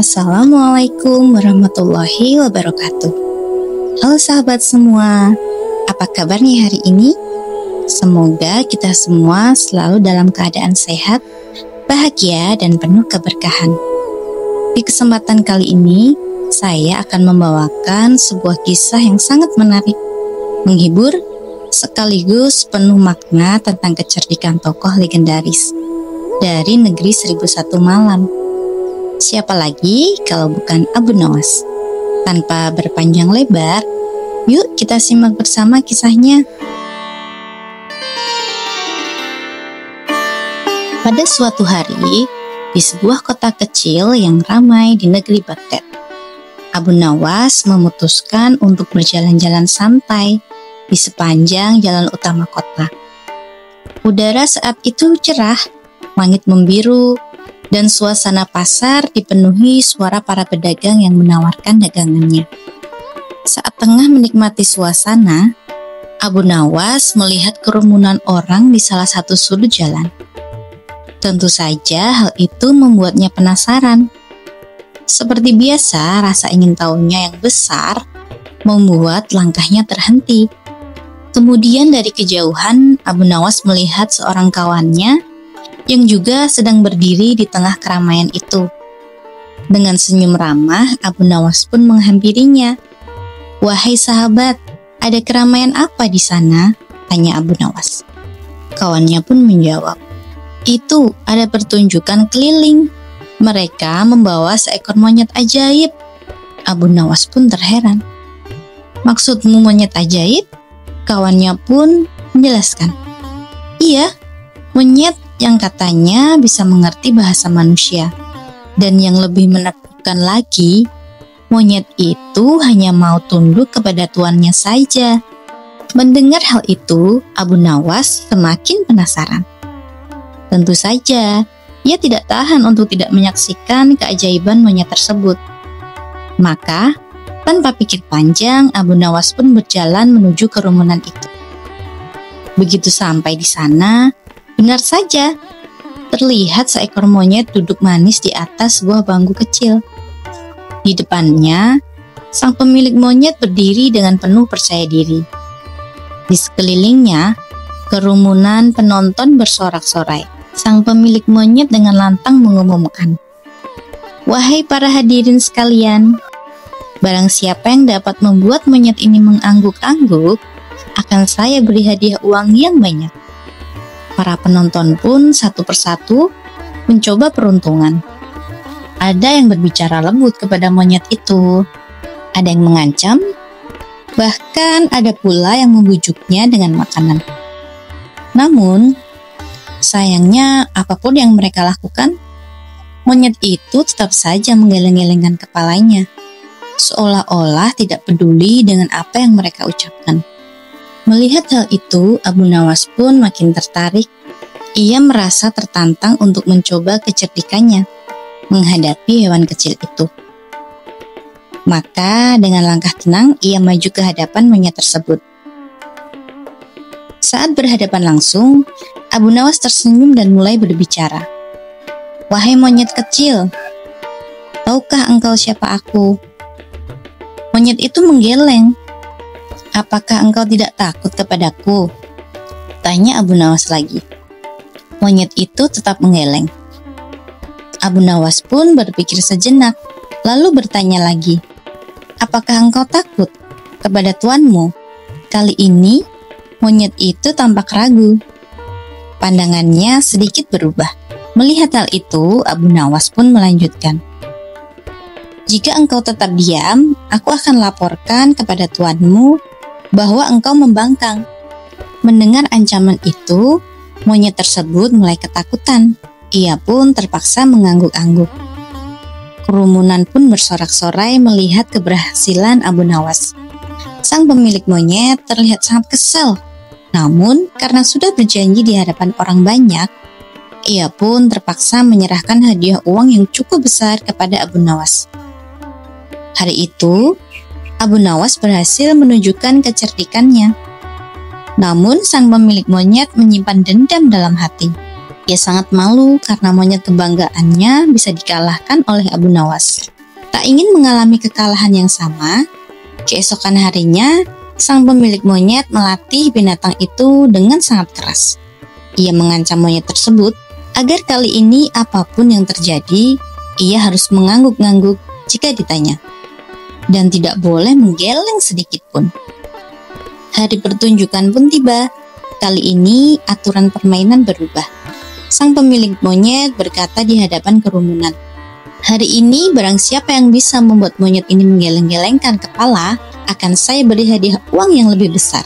Assalamualaikum warahmatullahi wabarakatuh. Halo sahabat semua, apa kabarnya hari ini? Semoga kita semua selalu dalam keadaan sehat, bahagia, dan penuh keberkahan. Di kesempatan kali ini, saya akan membawakan sebuah kisah yang sangat menarik, menghibur, sekaligus penuh makna tentang kecerdikan tokoh legendaris dari negeri 1001 Malam. Siapa lagi kalau bukan Abu Nawas? Tanpa berpanjang lebar, yuk kita simak bersama kisahnya. Pada suatu hari, di sebuah kota kecil yang ramai di negeri Baghdad, Abu Nawas memutuskan untuk berjalan-jalan santai di sepanjang jalan utama kota. Udara saat itu cerah, langit membiru, dan suasana pasar dipenuhi suara para pedagang yang menawarkan dagangannya. Saat tengah menikmati suasana, Abu Nawas melihat kerumunan orang di salah satu sudut jalan. Tentu saja hal itu membuatnya penasaran. Seperti biasa, rasa ingin tahunya yang besar membuat langkahnya terhenti. Kemudian dari kejauhan, Abu Nawas melihat seorang kawannya yang juga sedang berdiri di tengah keramaian itu. Dengan senyum ramah, Abu Nawas pun menghampirinya. "Wahai sahabat, ada keramaian apa di sana?" tanya Abu Nawas. Kawannya pun menjawab, "Itu ada pertunjukan keliling. Mereka membawa seekor monyet ajaib." Abu Nawas pun terheran. "Maksudmu monyet ajaib?" Kawannya pun menjelaskan, "Iya, monyet yang katanya bisa mengerti bahasa manusia. Dan yang lebih menakutkan lagi, monyet itu hanya mau tunduk kepada tuannya saja." Mendengar hal itu, Abu Nawas semakin penasaran. Tentu saja, ia tidak tahan untuk tidak menyaksikan keajaiban monyet tersebut. Maka, tanpa pikir panjang, Abu Nawas pun berjalan menuju kerumunan itu. Begitu sampai di sana, benar saja, terlihat seekor monyet duduk manis di atas sebuah bangku kecil. Di depannya, sang pemilik monyet berdiri dengan penuh percaya diri. Di sekelilingnya, kerumunan penonton bersorak-sorai. Sang pemilik monyet dengan lantang mengumumkan, "Wahai para hadirin sekalian, barang siapa yang dapat membuat monyet ini mengangguk-angguk, akan saya beri hadiah uang yang banyak." Para penonton pun satu persatu mencoba peruntungan. Ada yang berbicara lembut kepada monyet itu, ada yang mengancam, bahkan ada pula yang membujuknya dengan makanan. Namun, sayangnya apapun yang mereka lakukan, monyet itu tetap saja menggeleng-gelengkan kepalanya, seolah-olah tidak peduli dengan apa yang mereka ucapkan. Melihat hal itu, Abu Nawas pun makin tertarik. Ia merasa tertantang untuk mencoba kecerdikannya menghadapi hewan kecil itu. Maka dengan langkah tenang, ia maju ke hadapan monyet tersebut. Saat berhadapan langsung, Abu Nawas tersenyum dan mulai berbicara. "Wahai monyet kecil, tahukah engkau siapa aku?" Monyet itu menggeleng. "Apakah engkau tidak takut kepadaku?" tanya Abu Nawas lagi. Monyet itu tetap menggeleng. Abu Nawas pun berpikir sejenak, lalu bertanya lagi, "Apakah engkau takut kepada tuanmu?" Kali ini, monyet itu tampak ragu. Pandangannya sedikit berubah. Melihat hal itu, Abu Nawas pun melanjutkan, "Jika engkau tetap diam, aku akan laporkan kepada tuanmu bahwa engkau membangkang." Mendengar ancaman itu, monyet tersebut mulai ketakutan. Ia pun terpaksa mengangguk-angguk. Kerumunan pun bersorak-sorai melihat keberhasilan Abu Nawas. Sang pemilik monyet terlihat sangat kesal. Namun, karena sudah berjanji di hadapan orang banyak, ia pun terpaksa menyerahkan hadiah uang yang cukup besar kepada Abu Nawas. Hari itu, Abu Nawas berhasil menunjukkan kecerdikannya. Namun sang pemilik monyet menyimpan dendam dalam hati. Ia sangat malu karena monyet kebanggaannya bisa dikalahkan oleh Abu Nawas. Tak ingin mengalami kekalahan yang sama, keesokan harinya, sang pemilik monyet melatih binatang itu dengan sangat keras. Ia mengancam monyet tersebut agar kali ini apapun yang terjadi, ia harus mengangguk-ngangguk jika ditanya, dan tidak boleh menggeleng sedikit pun. Hari pertunjukan pun tiba. Kali ini aturan permainan berubah. Sang pemilik monyet berkata di hadapan kerumunan, "Hari ini barang siapa yang bisa membuat monyet ini menggeleng-gelengkan kepala, akan saya beri hadiah uang yang lebih besar."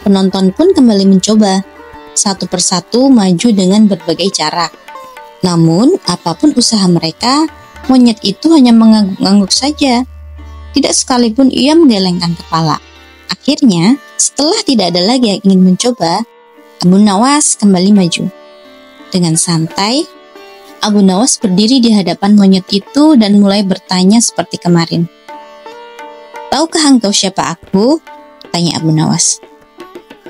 Penonton pun kembali mencoba. Satu persatu maju dengan berbagai cara. Namun, apapun usaha mereka, monyet itu hanya mengangguk-angguk saja. Tidak sekalipun ia menggelengkan kepala. Akhirnya, setelah tidak ada lagi yang ingin mencoba, Abu Nawas kembali maju. Dengan santai, Abu Nawas berdiri di hadapan monyet itu dan mulai bertanya seperti kemarin. "Tahukah engkau siapa aku?" tanya Abu Nawas.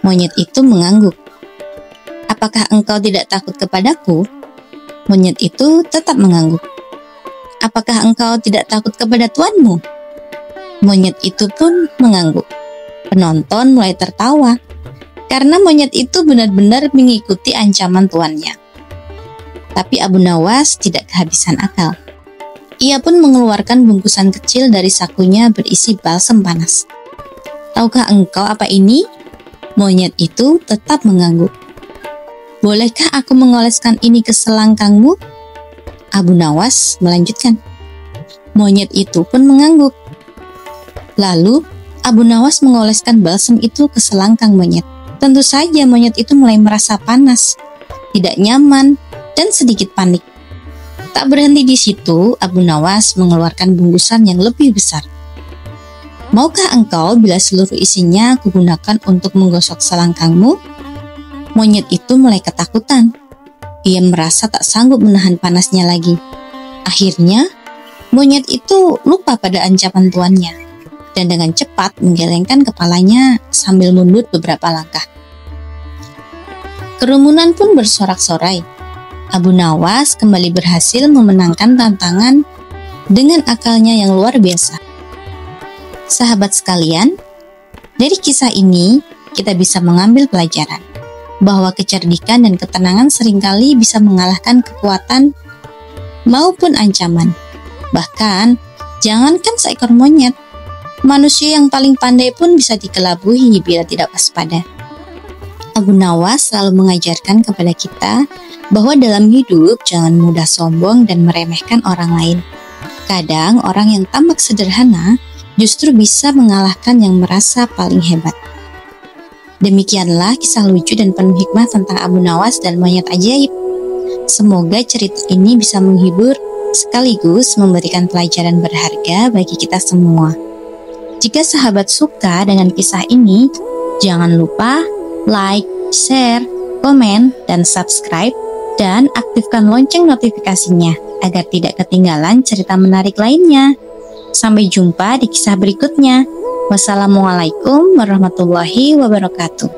Monyet itu mengangguk. "Apakah engkau tidak takut kepadaku?" Monyet itu tetap mengangguk. "Apakah engkau tidak takut kepada tuanmu?" Monyet itu pun mengangguk. Penonton mulai tertawa karena monyet itu benar-benar mengikuti ancaman tuannya. Tapi Abu Nawas tidak kehabisan akal. Ia pun mengeluarkan bungkusan kecil dari sakunya berisi balsam panas. "Tahukah engkau apa ini?" Monyet itu tetap mengangguk. "Bolehkah aku mengoleskan ini ke selangkangmu?" Abu Nawas melanjutkan. Monyet itu pun mengangguk. Lalu, Abu Nawas mengoleskan balsam itu ke selangkang monyet. Tentu saja monyet itu mulai merasa panas, tidak nyaman, dan sedikit panik. Tak berhenti di situ, Abu Nawas mengeluarkan bungkusan yang lebih besar. "Maukah engkau bila seluruh isinya kugunakan untuk menggosok selangkangmu?" Monyet itu mulai ketakutan. Ia merasa tak sanggup menahan panasnya lagi. Akhirnya, monyet itu lupa pada ancaman tuannya dan dengan cepat menggelengkan kepalanya sambil mundur beberapa langkah. Kerumunan pun bersorak-sorai. Abu Nawas kembali berhasil memenangkan tantangan dengan akalnya yang luar biasa. Sahabat sekalian, dari kisah ini kita bisa mengambil pelajaran bahwa kecerdikan dan ketenangan seringkali bisa mengalahkan kekuatan maupun ancaman. Bahkan, jangankan seekor monyet, manusia yang paling pandai pun bisa dikelabui bila tidak waspada. Abu Nawas selalu mengajarkan kepada kita bahwa dalam hidup jangan mudah sombong dan meremehkan orang lain. Kadang orang yang tampak sederhana justru bisa mengalahkan yang merasa paling hebat. Demikianlah kisah lucu dan penuh hikmah tentang Abu Nawas dan monyet ajaib. Semoga cerita ini bisa menghibur sekaligus memberikan pelajaran berharga bagi kita semua. Jika sahabat suka dengan kisah ini, jangan lupa like, share, komen, dan subscribe, dan aktifkan lonceng notifikasinya agar tidak ketinggalan cerita menarik lainnya. Sampai jumpa di kisah berikutnya. Wassalamualaikum warahmatullahi wabarakatuh.